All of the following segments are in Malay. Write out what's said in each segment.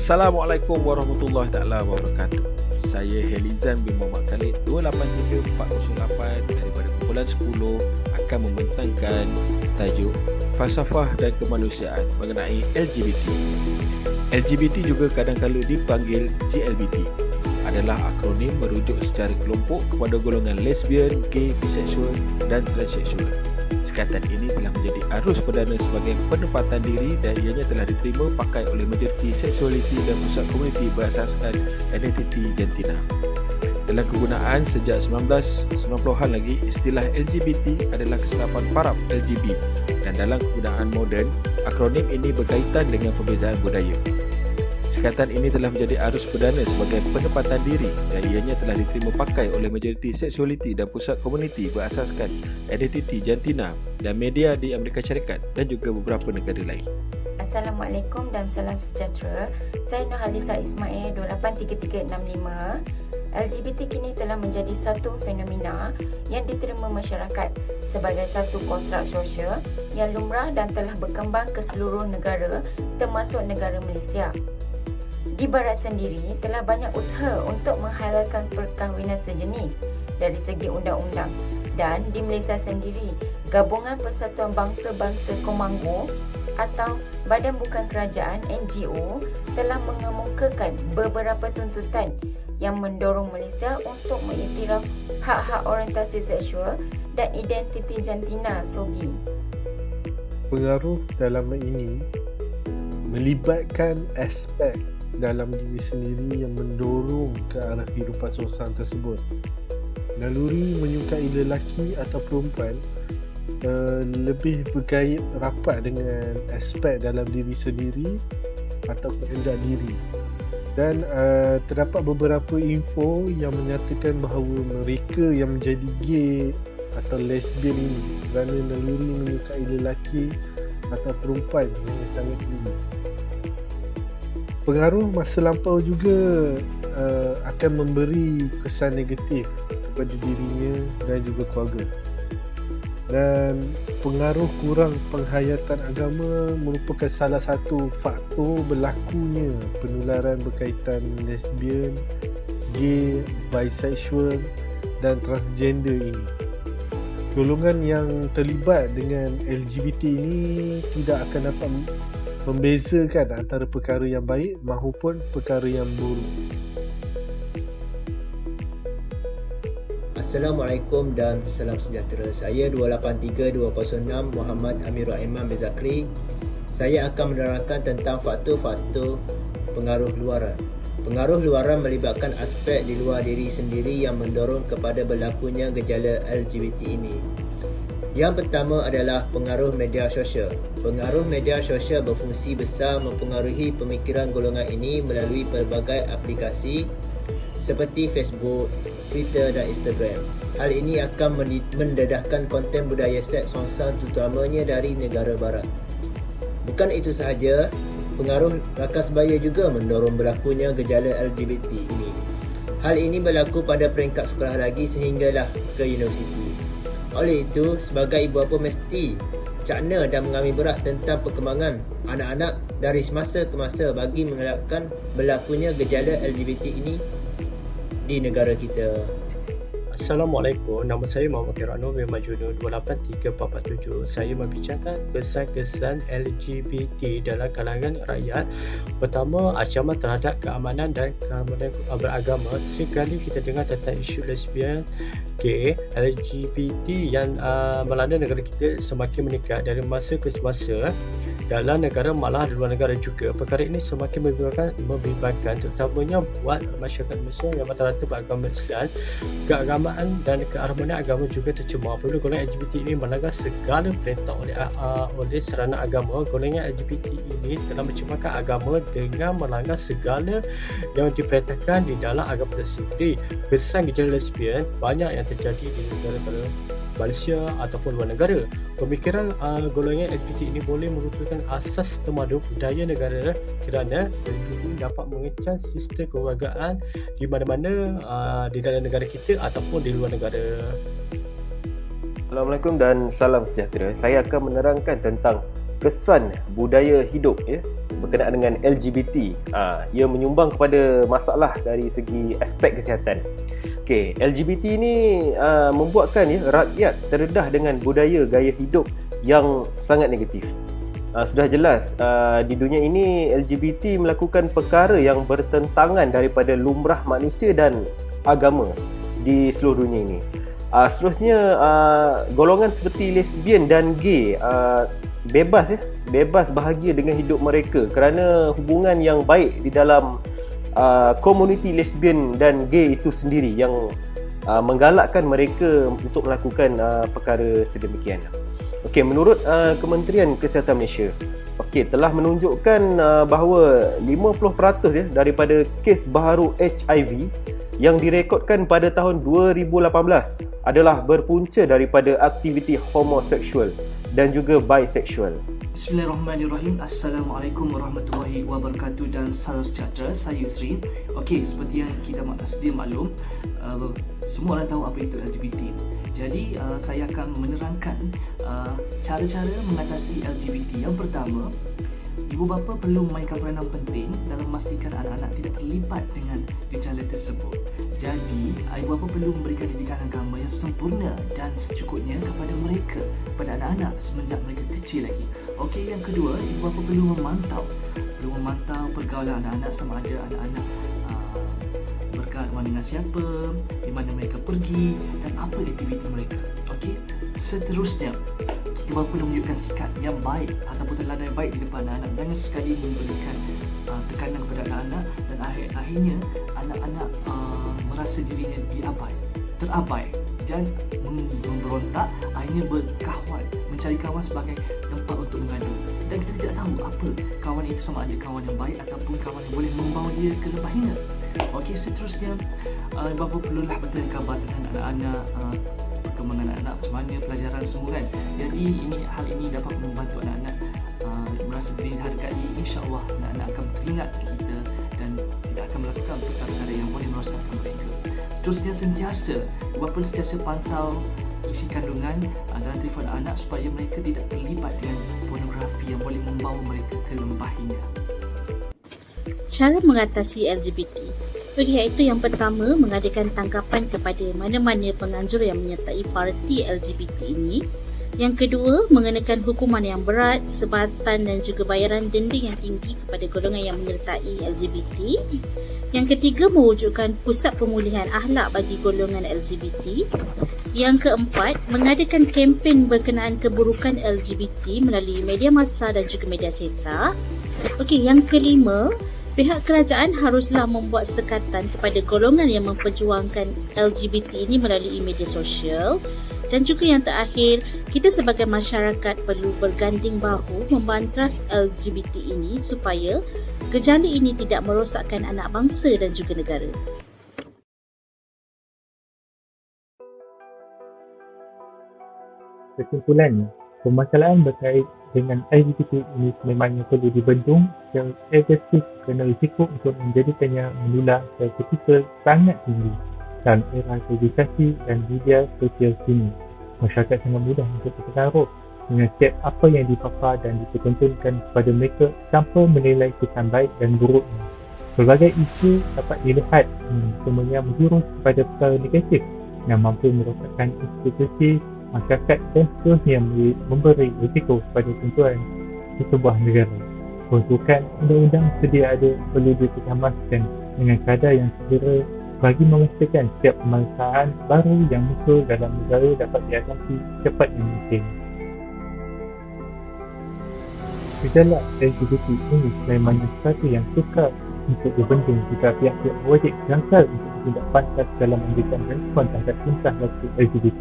Assalamualaikum warahmatullahi taala wabarakatuh. Saya Helizan bin Muhammad Khalid 283408 daripada kumpulan 10 akan membentangkan tajuk Falsafah dan Kemanusiaan mengenai LGBT. LGBT juga kadang-kala dipanggil GLBT adalah akronim merujuk secara kelompok kepada golongan lesbian, gay, biseksual dan transseksual. Sekatan ini telah menjadi arus perdana sebagai penempatan diri dan ianya telah diterima pakai oleh majoriti seksualiti dan pusat komuniti berasaskan identiti jantina. Dalam kegunaan sejak 1990-an lagi, istilah LGBT adalah keserapan parab LGB dan dalam kegunaan moden, akronim ini berkaitan dengan perbezaan budaya. Sekatan ini telah menjadi arus perdana sebagai penempatan diri dan ianya telah diterima pakai oleh majoriti seksualiti dan pusat komuniti berasaskan identiti jantina dan media di Amerika Syarikat dan juga beberapa negara lain. Assalamualaikum dan salam sejahtera. Saya Nurhalisa Ismail 283365. LGBT kini telah menjadi satu fenomena yang diterima masyarakat sebagai satu konstruk sosial yang lumrah dan telah berkembang ke seluruh negara termasuk negara Malaysia. Di Barat sendiri telah banyak usaha untuk menghalalkan perkahwinan sejenis dari segi undang-undang, dan di Malaysia sendiri Gabungan Persatuan Bangsa-Bangsa Komanggo atau Badan Bukan Kerajaan NGO telah mengemukakan beberapa tuntutan yang mendorong Malaysia untuk mengiktiraf hak-hak orientasi seksual dan identiti jantina SOGI. Pengaruh dalam ini melibatkan aspek dalam diri sendiri yang mendorong ke arah kehidupan seseorang tersebut. Naluri menyukai lelaki atau perempuan lebih berkait rapat dengan aspek dalam diri sendiri atau kehendak diri. Dan terdapat beberapa info yang menyatakan bahawa mereka yang menjadi gay atau lesbian ini kerana naluri menyukai lelaki atau perempuan yang sangat tinggi. Pengaruh masa lampau juga akan memberi kesan negatif kepada dirinya dan juga keluarga. Dan pengaruh kurang penghayatan agama merupakan salah satu faktor berlakunya penularan berkaitan lesbian, gay, bisexual dan transgender ini. Golongan yang terlibat dengan LGBT ini tidak akan dapat membezakan antara perkara yang baik maupun perkara yang buruk. Assalamualaikum dan salam sejahtera. Saya 283206 Muhammad Amirul Aiman bin Zakri. Saya akan menerangkan tentang faktor-faktor pengaruh luaran. Pengaruh luaran melibatkan aspek di luar diri sendiri yang mendorong kepada berlakunya gejala LGBT ini. Yang pertama adalah pengaruh media sosial. Pengaruh media sosial berfungsi besar mempengaruhi pemikiran golongan ini melalui pelbagai aplikasi seperti Facebook, Twitter dan Instagram. Hal ini akan mendedahkan konten budaya seks songsang terutamanya dari negara barat. Bukan itu sahaja, pengaruh rakan sebaya juga mendorong berlakunya gejala LGBT ini. Hal ini berlaku pada peringkat sekolah lagi sehinggalah ke universiti. Oleh itu, sebagai ibu bapa mesti cakna dan mengambil berat tentang perkembangan anak-anak dari semasa ke masa bagi mengelakkan berlakunya gejala LGBT ini di negara kita. Assalamualaikum, nama saya Muhammad Kirano bin Majunu 283447. Saya membincangkan kesan-kesan LGBT dalam kalangan rakyat. Pertama, ancaman terhadap keamanan dan keamanan beragama. Seringkali kita dengar tentang isu lesbian, gay, LGBT yang melanda negara kita semakin meningkat dari masa ke semasa. Dalam negara malah di luar negara juga. Perkara ini semakin membimbangkan terutamanya buat masyarakat Malaysia yang rata-rata beragama Islam. Keagamaan dan keharmonian agama juga tercemar apabila golongan LGBT ini melanggar segala perintah oleh sarana agama. Golongan LGBT ini telah mencemarkan agama dengan melanggar segala yang diperintahkan di dalam agama tersendiri. Kesan gejala lesbian banyak yang terjadi di negara-negara Malaysia ataupun luar negara. Pemikiran golongan LGBT ini boleh merupakan asas tamadun budaya negara kerana ini dapat mengecam sistem kewargaan di mana-mana di dalam negara kita ataupun di luar negara. Assalamualaikum dan salam sejahtera. Saya akan menerangkan tentang kesan budaya hidup berkenaan dengan LGBT. Ia menyumbang kepada masalah dari segi aspek kesihatan. Okey, LGBT ni membuatkan rakyat terdedah dengan budaya gaya hidup yang sangat negatif. Sudah jelas di dunia ini LGBT melakukan perkara yang bertentangan daripada lumrah manusia dan agama di seluruh dunia ini. Seterusnya, golongan seperti lesbian dan gay bebas bahagia dengan hidup mereka kerana hubungan yang baik di dalam komuniti lesbian dan gay itu sendiri yang menggalakkan mereka untuk melakukan perkara sedemikian. Okey, menurut Kementerian Kesihatan Malaysia, telah menunjukkan bahawa 50% daripada kes baharu HIV yang direkodkan pada tahun 2018 adalah berpunca daripada aktiviti homoseksual dan juga bisexual. Bismillahirrahmanirrahim. Assalamualaikum warahmatullahi wabarakatuh dan salam sejahtera. Saya Sri. Okey, seperti yang kita sedia maklum, semua orang tahu apa itu LGBT. Jadi saya akan menerangkan cara-cara mengatasi LGBT. Yang pertama, ibu bapa perlu memainkan peranan penting dalam memastikan anak-anak tidak terlibat dengan gejala tersebut. Jadi, ibu bapa perlu memberikan didikan agama yang sempurna dan secukupnya kepada mereka, kepada anak-anak semenjak mereka kecil lagi. Okey, yang kedua, ibu bapa perlu memantau pergaulan anak-anak, sama ada anak-anak berkawan dengan siapa, di mana mereka pergi dan apa aktiviti mereka. Okey, seterusnya, ibu bapa perlu menunjukkan sikap yang baik ataupun teladan yang baik di depan anak-anak. Jangan sekali memberikan tekanan kepada anak-anak dan akhirnya anak-anak merasa dirinya terabai dan memberontak, akhirnya berkawan, mencari kawan sebagai tempat untuk mengadu. Dan kita tidak tahu apa kawan itu, sama ada kawan yang baik ataupun kawan yang boleh membawa dia ke lembah hina. Okey, seterusnya, ibu bapa perlulah bertanya khabar tentang anak-anak, perkembangan anak-anak, macam mana pelajaran semua kan. Jadi hal ini dapat membantu anak-anak merasa diri dihargai. InsyaAllah anak-anak akan teringat kita dan tidak akan melakukan perkara-perkara yang boleh merosakkan mereka. Seterusnya, ibu bapa sentiasa pantau isi kandungan dalam telefon anak supaya mereka tidak terlibat dengan pornografi yang boleh membawa mereka ke lembah hina. Cara mengatasi LGBT iaitu yang pertama, mengadakan tangkapan kepada mana-mana penganjur yang menyertai parti LGBT ini. Yang kedua, mengenakan hukuman yang berat, sebatan dan juga bayaran denda yang tinggi kepada golongan yang menyertai LGBT. Yang ketiga, mewujudkan pusat pemulihan akhlak bagi golongan LGBT. Yang keempat, mengadakan kempen berkenaan keburukan LGBT melalui media massa dan juga media cetak. Okey, yang kelima, pihak kerajaan haruslah membuat sekatan kepada golongan yang memperjuangkan LGBT ini melalui media sosial. Dan juga yang terakhir, kita sebagai masyarakat perlu berganding bahu membantras LGBT ini supaya gejala ini tidak merosakkan anak bangsa dan juga negara. Kesimpulannya, permasalahan berkait dengan LGBT ini memangnya perlu dibendung secara agresif kerana risiko untuk menjadikannya menular seketika sangat tinggi. Dalam era globalisasi dan media sosial kini, masyarakat sangat mudah untuk terpengaruh dengan setiap apa yang dipapar dan dipertontonkan kepada mereka tanpa menilai kesan baik dan buruknya. Berbagai isu dapat dilihat semuanya menjurus kepada perkara negatif yang mampu merosakkan institusi masyarakat dan seterusnya memberi risiko kepada tujuan di sebuah negara. Peruntukan undang-undang sedia ada perlu dikemaskan dengan kadar yang segera bagi memastikan setiap pemaksaan baru yang muncul dalam negara dapat diatasi secepatnya mungkin. Gejala LGBT ini memangnya sesuatu yang sukar untuk dibendung jika pihak-pihak wajib jangkal untuk bertindak pantas dalam memberikan respon terhadap tingkah laku LGBT.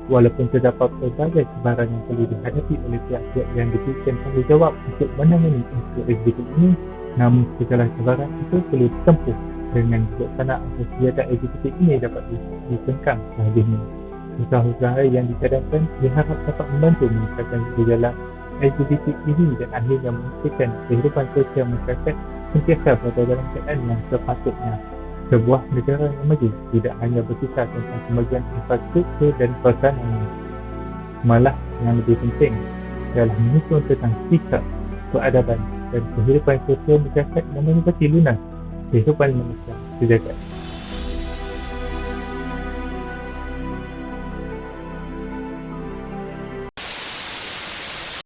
Walaupun terdapat pelbagai cabaran yang perlu dihadapi oleh pihak-pihak yang diberikan tanggungjawab untuk menangani isu LGBT ini, namun segala cabaran itu perlu ditempuh dengan bijaksana agar kegiatan LGBT ini dapat ditengkang sehabisnya. Usaha-usaha yang dicadangkan diharap dapat membantu meningkatkan gejala LGBT ini dan akhirnya memastikan kehidupan sosial masyarakat sentiasa berada dalam keadaan yang sepatutnya. Sebuah negara yang maju tidak hanya berkisar tentang kemajuan infrastruktur dan perancangannya. Malah yang lebih penting adalah menyusun tentang sikap, peradaban dan kehidupan sosial masyarakat namanya pasti lunas. Kehidupan manusia sejagat.